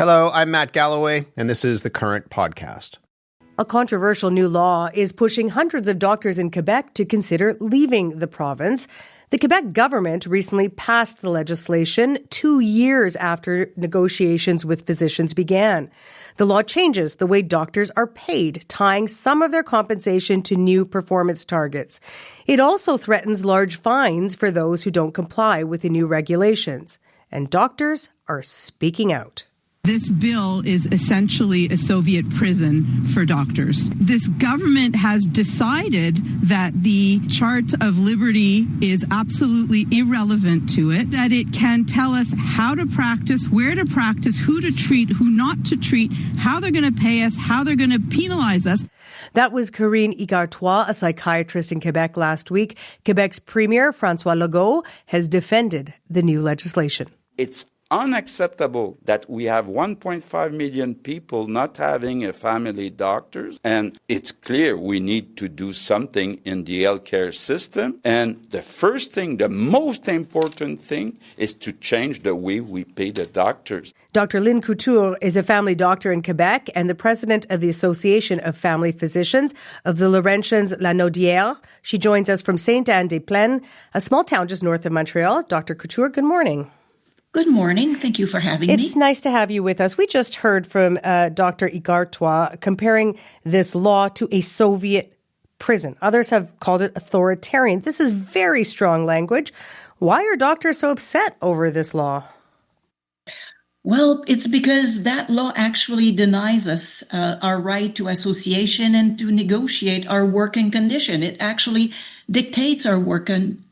Hello, I'm Matt Galloway, and this is The Current Podcast. A controversial new law is pushing hundreds of doctors in Quebec to consider leaving the province. The Quebec government recently passed the legislation 2 years after negotiations with physicians began. The law changes the way doctors are paid, tying some of their compensation to new performance targets. It also threatens large fines for those who don't comply with the new regulations. And doctors are speaking out. This bill is essentially a Soviet prison for doctors. This government has decided that the Chart of Liberty is absolutely irrelevant to it, that it can tell us how to practice, where to practice, who to treat, who not to treat, how they're going to pay us, how they're going to penalize us. That was Corinne Igartois, a psychiatrist in Quebec last week. Quebec's Premier François Legault has defended the new legislation. It's unacceptable that we have 1.5 million people not having a family doctor, and it's clear we need to do something in the healthcare system. And the first thing, the most important thing, is to change the way we pay the doctors. Dr. Lynn Couture is a family doctor in Quebec and the president of the Association of Family Physicians of the Laurentians La Naudière. She joins us from Sainte-Anne-des-Plaines, a small town just north of Montreal. Dr. Couture, good morning. Good morning. Thank you for having me. It's nice to have you with us. We just heard from Dr. Igartois comparing this law to a Soviet prison. Others have called it authoritarian. This is very strong language. Why are doctors so upset over this law? Well, it's because that law actually denies us our right to association and to negotiate our working condition. It actually dictates our working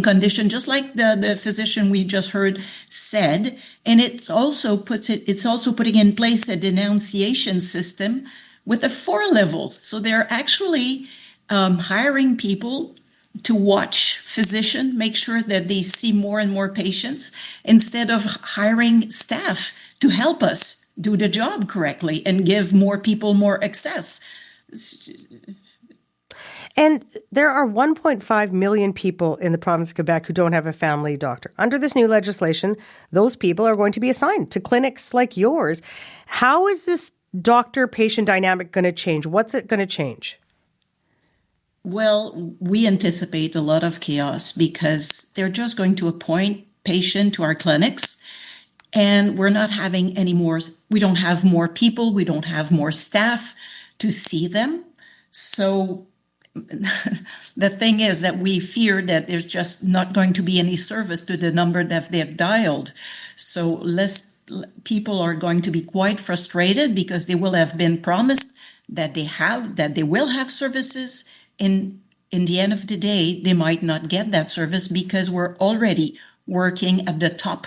condition, just like the physician we just heard said. And it's also putting in place a denunciation system with a 4 level. So they're actually hiring people to watch physicians, make sure that they see more and more patients, instead of hiring staff to help us do the job correctly and give more people more access. And there are 1.5 million people in the province of Quebec who don't have a family doctor. Under this new legislation, those people are going to be assigned to clinics like yours. How is this doctor-patient dynamic going to change? What's it going to change? Well, we anticipate a lot of chaos because they're just going to appoint patients to our clinics, and we're not having any more. We don't have more people. We don't have more staff to see them. So the thing is that we fear that there's just not going to be any service to the number that they've dialed. So less people are going to be quite frustrated because they will have been promised that they will have services. In the end of the day, they might not get that service because we're already working at the top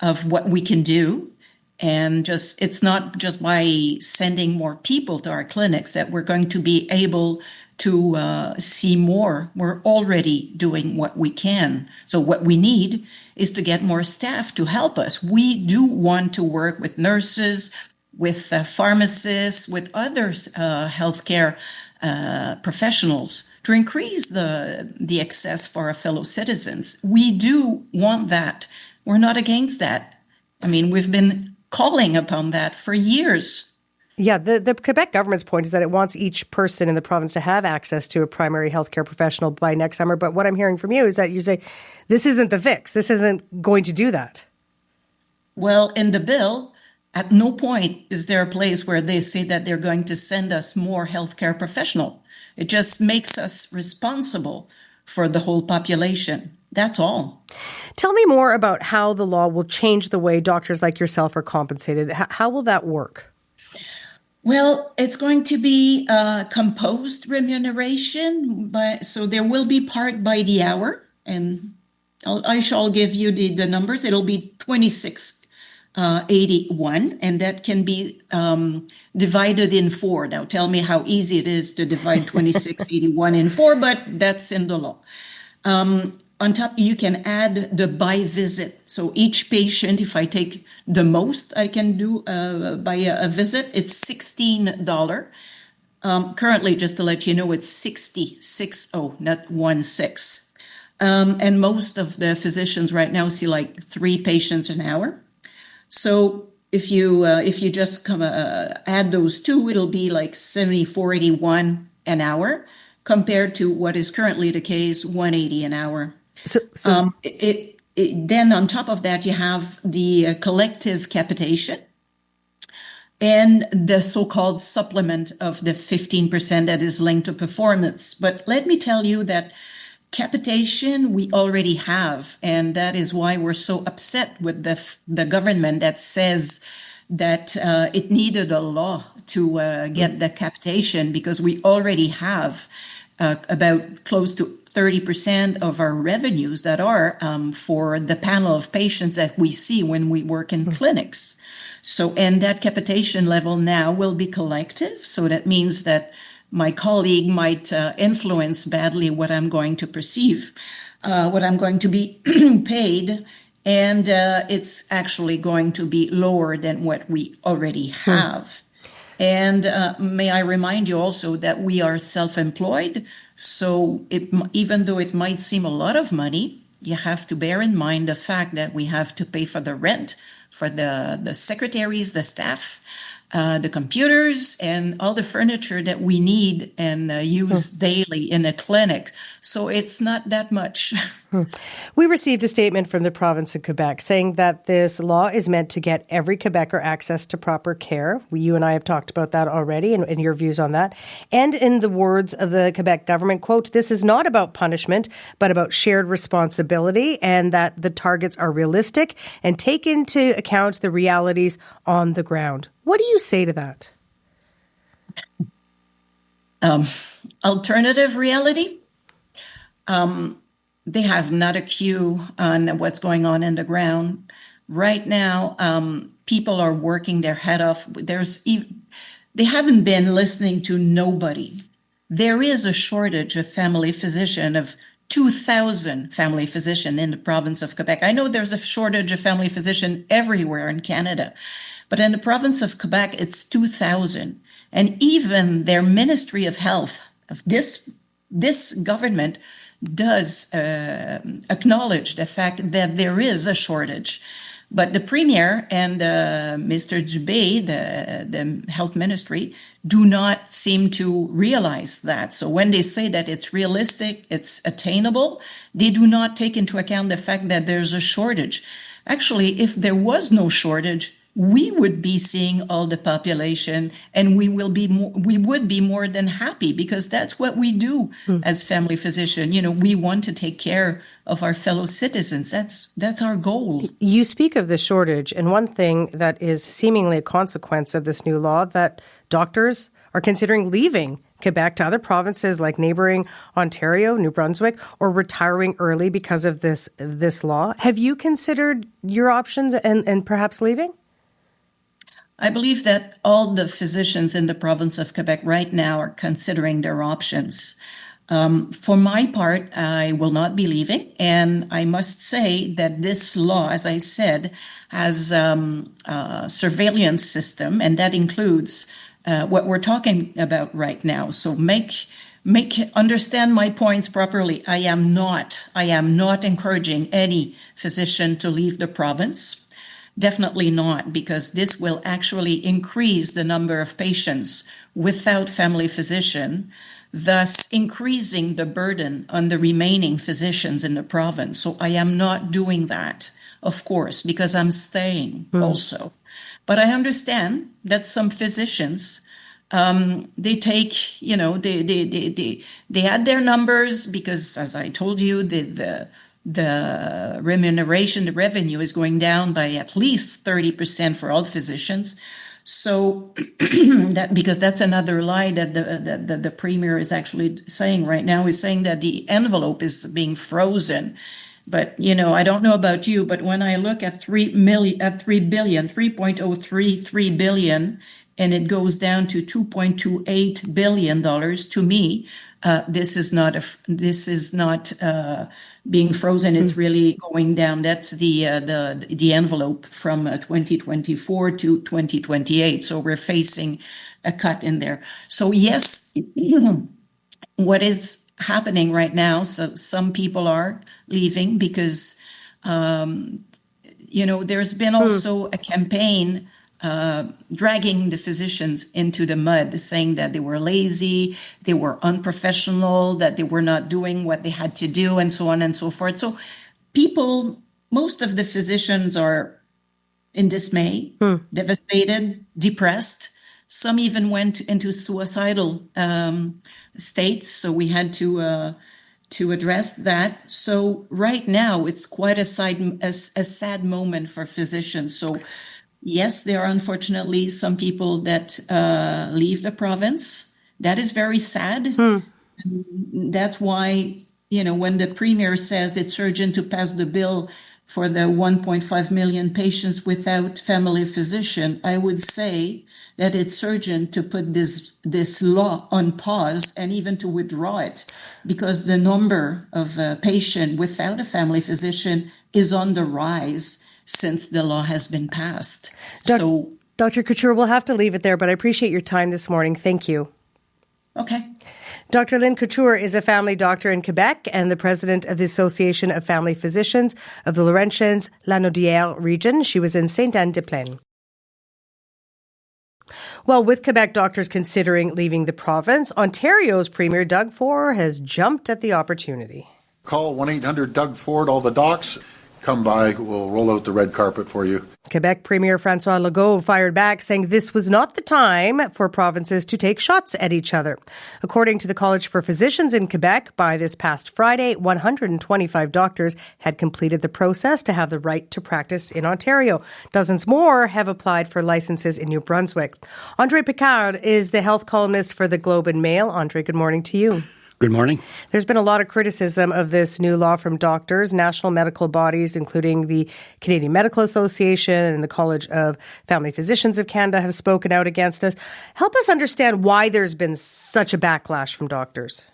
of what we can do. And it's not just by sending more people to our clinics that we're going to be able to see more. We're already doing what we can. So what we need is to get more staff to help us. We do want to work with nurses, with pharmacists, with other healthcare professionals to increase the access for our fellow citizens. We do want that. We're not against that. I mean, we've been calling upon that for years. Yeah, the Quebec government's point is that it wants each person in the province to have access to a primary healthcare professional by next summer. But what I'm hearing from you is that you say, this isn't the fix. This isn't going to do that. Well, in the bill, at no point is there a place where they say that they're going to send us more healthcare professional. It just makes us responsible for the whole population. That's all. Tell me more about how the law will change the way doctors like yourself are compensated. How will that work? Well, it's going to be composed remuneration, so there will be part by the hour, and I shall give you the numbers. It'll be 26.81, and that can be divided in 4. Now, tell me how easy it is to divide 26.81 in 4, but that's in the law. On top, you can add the by visit. So each patient, if I take the most I can do by a visit, it's $16. Currently, just to let you know, it's 60, not 16. And most of the physicians right now see like 3 patients an hour. So if you just add those two, it'll be like 74.81 an hour compared to what is currently the case, 180 an hour. Then on top of that, you have the collective capitation and the so-called supplement of the 15% that is linked to performance. But let me tell you that capitation we already have, and that is why we're so upset with the government that says that it needed a law to get the capitation, because we already have about close to 30% of our revenues that are for the panel of patients that we see when we work in clinics. So, and that capitation level now will be collective. So that means that my colleague might influence badly what I'm going to perceive, what I'm going to be paid. And it's actually going to be lower than what we already have. And may I remind you also that we are self-employed. So even though it might seem a lot of money, you have to bear in mind the fact that we have to pay for the rent, for the secretaries, the staff, the computers, and all the furniture that we need and use daily in a clinic. So it's not that much. We received a statement from the province of Quebec saying that this law is meant to get every Quebecer access to proper care. You and I have talked about that already and your views on that. And in the words of the Quebec government, quote, "This is not about punishment, but about shared responsibility, and that the targets are realistic and take into account the realities on the ground." What do you say to that? Alternative reality? They have not a clue on what's going on in the ground. Right now, people are working their head off. They haven't been listening to nobody. There is a shortage of family physician, of 2,000 family physician in the province of Quebec. I know there's a shortage of family physician everywhere in Canada, but in the province of Quebec, it's 2,000. And even their Ministry of Health, of this government, does acknowledge the fact that there is a shortage. But the Premier and Mr. Dubé, the Health Ministry, do not seem to realize that. So when they say that it's realistic, it's attainable, they do not take into account the fact that there's a shortage. Actually, if there was no shortage, we would be seeing all the population, and we would be more than happy, because that's what we do as family physician. You know, we want to take care of our fellow citizens. That's our goal. You speak of the shortage, and one thing that is seemingly a consequence of this new law, that doctors are considering leaving Quebec to other provinces like neighboring Ontario, New Brunswick, or retiring early because of this law. Have you considered your options and perhaps leaving? I believe that all the physicians in the province of Quebec right now are considering their options. For my part, I will not be leaving. And I must say that this law, as I said, has a surveillance system, and that includes what we're talking about right now. So understand my points properly. I am not encouraging any physician to leave the province. Definitely not, because this will actually increase the number of patients without family physician, thus increasing the burden on the remaining physicians in the province. So I am not doing that, of course, because I'm staying also. But I understand that some physicians, they take, they add their numbers, because, as I told you, the remuneration, the revenue is going down by at least 30% for all physicians. So because that's another lie that the Premier is actually saying right now, is saying that the envelope is being frozen. But, I don't know about you, but when I look at 3.033 billion, and it goes down to $2.28 billion, to me, this is not being frozen. It's really going down. That's the envelope from 2024 to 2028. So we're facing a cut in there. So yes, what is happening right now? So some people are leaving because, there's been also a campaign dragging the physicians into the mud, saying that they were lazy, they were unprofessional, that they were not doing what they had to do, and so on and so forth. So most of the physicians are in dismay, devastated, depressed. Some even went into suicidal states, so we had to address that. So right now, it's quite a sad moment for physicians. So yes, there are unfortunately some people that leave the province. That is very sad. That's why, when the Premier says it's urgent to pass the bill for the 1.5 million patients without family physician, I would say that it's urgent to put this law on pause and even to withdraw it, because the number of patients without a family physician is on the rise since the law has been passed. Dr. Couture, we'll have to leave it there, but I appreciate your time this morning. Thank you. Okay. Dr. Lynn Couture is a family doctor in Quebec and the president of the Association of Family Physicians of the Laurentians-Lanaudière region. She was in Sainte-Anne-des-Plaines. Well, with Quebec doctors considering leaving the province, Ontario's Premier Doug Ford has jumped at the opportunity. Call 1-800-DOUG-FORD, all the docs. Come by, we'll roll out the red carpet for you. Quebec Premier François Legault fired back, saying this was not the time for provinces to take shots at each other. According to the College for Physicians in Quebec, by this past Friday, 125 doctors had completed the process to have the right to practice in Ontario. Dozens more have applied for licenses in New Brunswick. Andre Picard is the health columnist for the Globe and Mail. Andre, good morning to you. Good morning. There's been a lot of criticism of this new law from doctors, national medical bodies, including the Canadian Medical Association and the College of Family Physicians of Canada have spoken out against it. Help us understand why there's been such a backlash from doctors.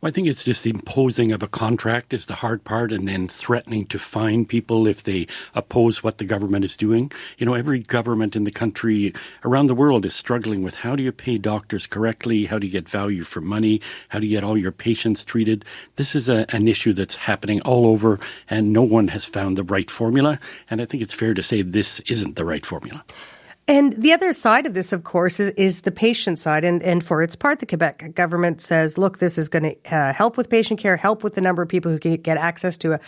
Well, I think it's just the imposing of a contract is the hard part, and then threatening to fine people if they oppose what the government is doing. Every government in the country around the world is struggling with how do you pay doctors correctly? How do you get value for money? How do you get all your patients treated? This is an issue that's happening all over, and no one has found the right formula. And I think it's fair to say this isn't the right formula. And the other side of this, of course, is the patient side. And for its part, the Quebec government says, look, this is going to help with patient care, help with the number of people who can get access to a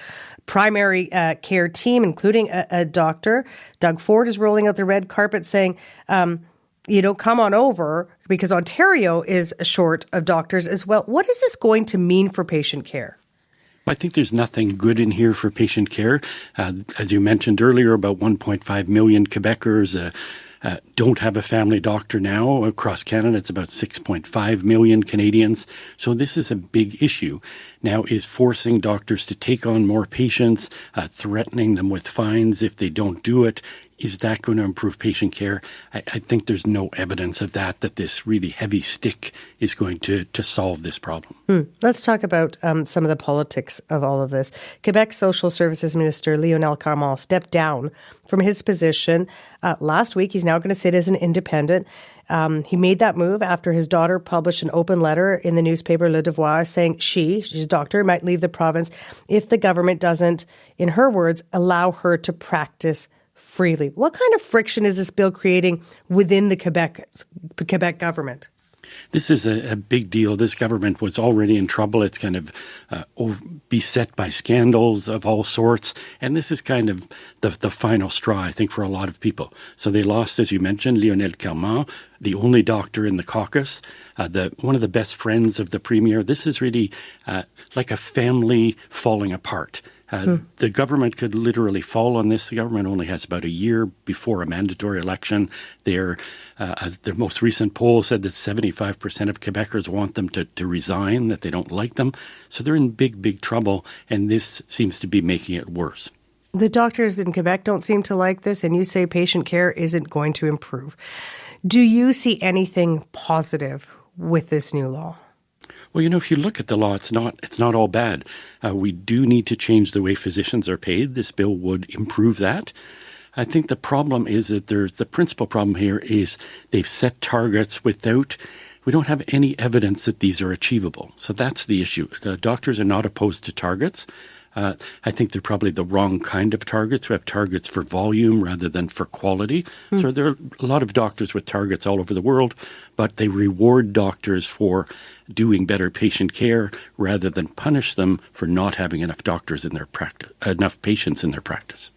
primary care team, including a doctor. Doug Ford is rolling out the red carpet saying, come on over, because Ontario is short of doctors as well. What is this going to mean for patient care? I think there's nothing good in here for patient care. As you mentioned earlier, about 1.5 million Quebecers don't have a family doctor now. Across Canada, it's about 6.5 million Canadians. So this is a big issue. Now, is forcing doctors to take on more patients, threatening them with fines if they don't do it, is that going to improve patient care? I think there's no evidence of that this really heavy stick is going to solve this problem. Let's talk about some of the politics of all of this. Quebec Social Services Minister Lionel Carmont stepped down from his position last week. He's now going to sit as an independent. He made that move after his daughter published an open letter in the newspaper Le Devoir saying she's a doctor, might leave the province if the government doesn't, in her words, allow her to practice freely. What kind of friction is this bill creating within the Quebec government? This is a big deal. This government was already in trouble. It's kind of beset by scandals of all sorts. And this is kind of the final straw, I think, for a lot of people. So they lost, as you mentioned, Lionel Carmont, the only doctor in the caucus, one of the best friends of the Premier. This is really like a family falling apart. The government could literally fall on this. The government only has about a year before a mandatory election. Their most recent poll said that 75% of Quebecers want them to resign, that they don't like them. So they're in big, big trouble, and this seems to be making it worse. The doctors in Quebec don't seem to like this, and you say patient care isn't going to improve. Do you see anything positive with this new law? Well, if you look at the law, it's not all bad. We do need to change the way physicians are paid. This bill would improve that. I think the problem is that the principal problem here is they've set targets we don't have any evidence that these are achievable. So that's the issue. Doctors are not opposed to targets. I think they're probably the wrong kind of targets. We have targets for volume rather than for quality. So there are a lot of doctors with targets all over the world, but they reward doctors for doing better patient care rather than punish them for not having enough doctors in their practice, enough patients in their practice.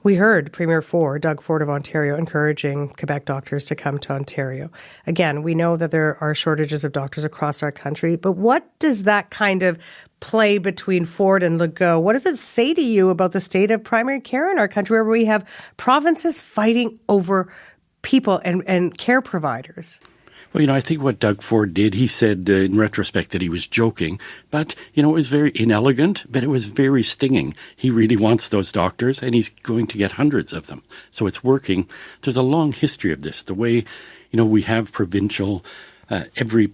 We heard Premier Doug Ford of Ontario, encouraging Quebec doctors to come to Ontario. Again, we know that there are shortages of doctors across our country, but what does that kind of play between Ford and Legault, what does it say to you about the state of primary care in our country, where we have provinces fighting over people and care providers? Well, I think what Doug Ford did, he said in retrospect that he was joking, but, it was very inelegant, but it was very stinging. He really wants those doctors, and he's going to get hundreds of them. So it's working. There's a long history of this. The way, we have provincial, every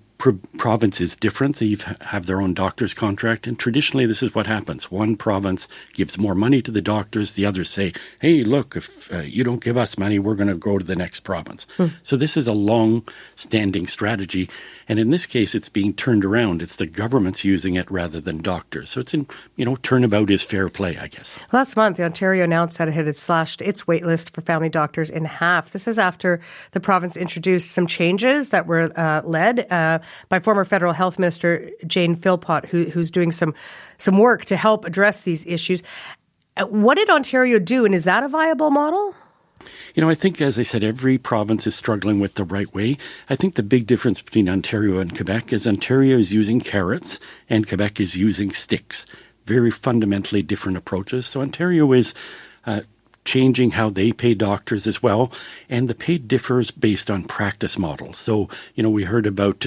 province is different. They have their own doctor's contract, and traditionally this is what happens. One province gives more money to the doctors. The others say, hey, look, if you don't give us money, we're going to go to the next province. So this is a long-standing strategy, and in this case, it's being turned around. It's the government's using it rather than doctors. So it's turnabout is fair play, I guess. Last month, Ontario announced that it had slashed its wait list for family doctors in half. This is after the province introduced some changes that were led by former federal health minister Jane Philpott, who's doing some work to help address these issues. What did Ontario do, and is that a viable model? I think, as I said, every province is struggling with the right way. I think the big difference between Ontario and Quebec is Ontario is using carrots and Quebec is using sticks. Very fundamentally different approaches. So Ontario is changing how they pay doctors as well, and the pay differs based on practice models. So, we heard about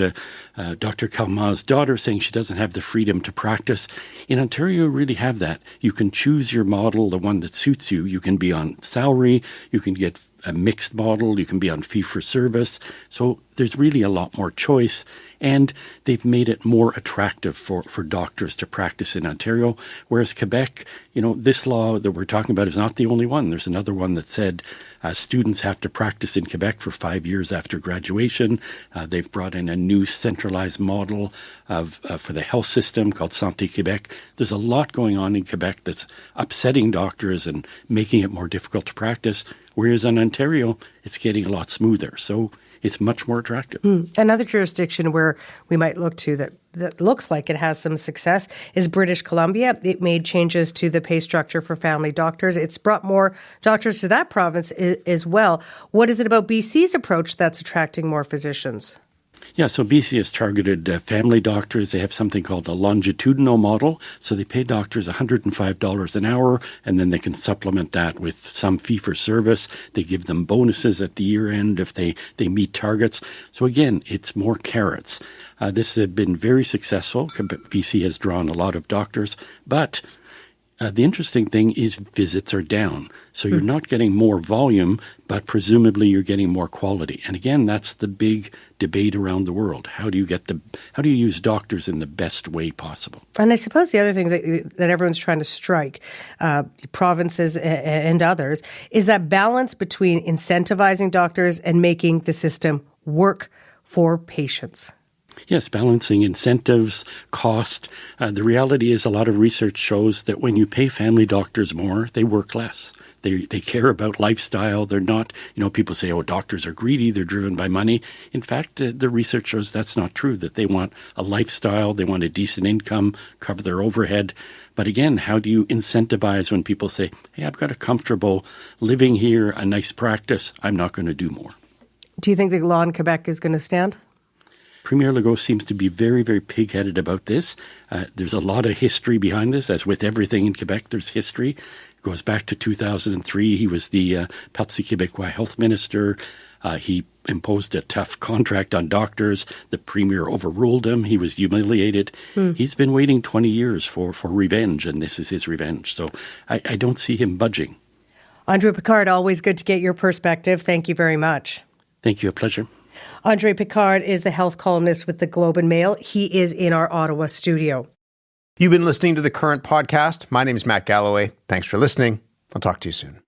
Dr. Kalma's daughter saying she doesn't have the freedom to practice. In Ontario, you really have that. You can choose your model, the one that suits you. You can be on salary, you can get a mixed model, you can be on fee-for-service. So there's really a lot more choice, and they've made it more attractive for doctors to practice in Ontario, whereas Quebec, this law that we're talking about is not the only one. There's another one that said students have to practice in Quebec for 5 years after graduation. They've brought in a new centralized model for the health system called Santé Québec. There's a lot going on in Quebec that's upsetting doctors and making it more difficult to practice, whereas in Ontario, it's getting a lot smoother. So it's much more attractive. Another jurisdiction where we might look to that looks like it has some success is British Columbia. It made changes to the pay structure for family doctors. It's brought more doctors to that province as well. What is it about BC's approach that's attracting more physicians? Yeah, so BC has targeted family doctors. They have something called a longitudinal model. So they pay doctors $105 an hour, and then they can supplement that with some fee-for-service. They give them bonuses at the year end if they meet targets. So again, it's more carrots. This has been very successful. BC has drawn a lot of doctors, but the interesting thing is visits are down. So you're not getting more volume, but presumably you're getting more quality. And again, that's the big debate around the world. How do you use doctors in the best way possible? And I suppose the other thing that everyone's trying to strike, provinces and others, is that balance between incentivizing doctors and making the system work for patients. Yes, balancing incentives, cost. The reality is a lot of research shows that when you pay family doctors more, they work less. They care about lifestyle. They're not, people say, oh, doctors are greedy. They're driven by money. In fact, the research shows that's not true, that they want a lifestyle. They want a decent income, cover their overhead. But again, how do you incentivize when people say, hey, I've got a comfortable living here, a nice practice. I'm not going to do more. Do you think the law in Quebec is going to stand? Premier Legault seems to be very, very pig-headed about this. There's a lot of history behind this. As with everything in Quebec, there's history. It goes back to 2003. He was the Parti Québécois health minister. He imposed a tough contract on doctors. The premier overruled him. He was humiliated. He's been waiting 20 years for revenge, and this is his revenge. So I don't see him budging. Andre Picard, always good to get your perspective. Thank you very much. Thank you. A pleasure. Andre Picard is the health columnist with the Globe and Mail. He is in our Ottawa studio. You've been listening to The Current podcast. My name is Matt Galloway. Thanks for listening. I'll talk to you soon.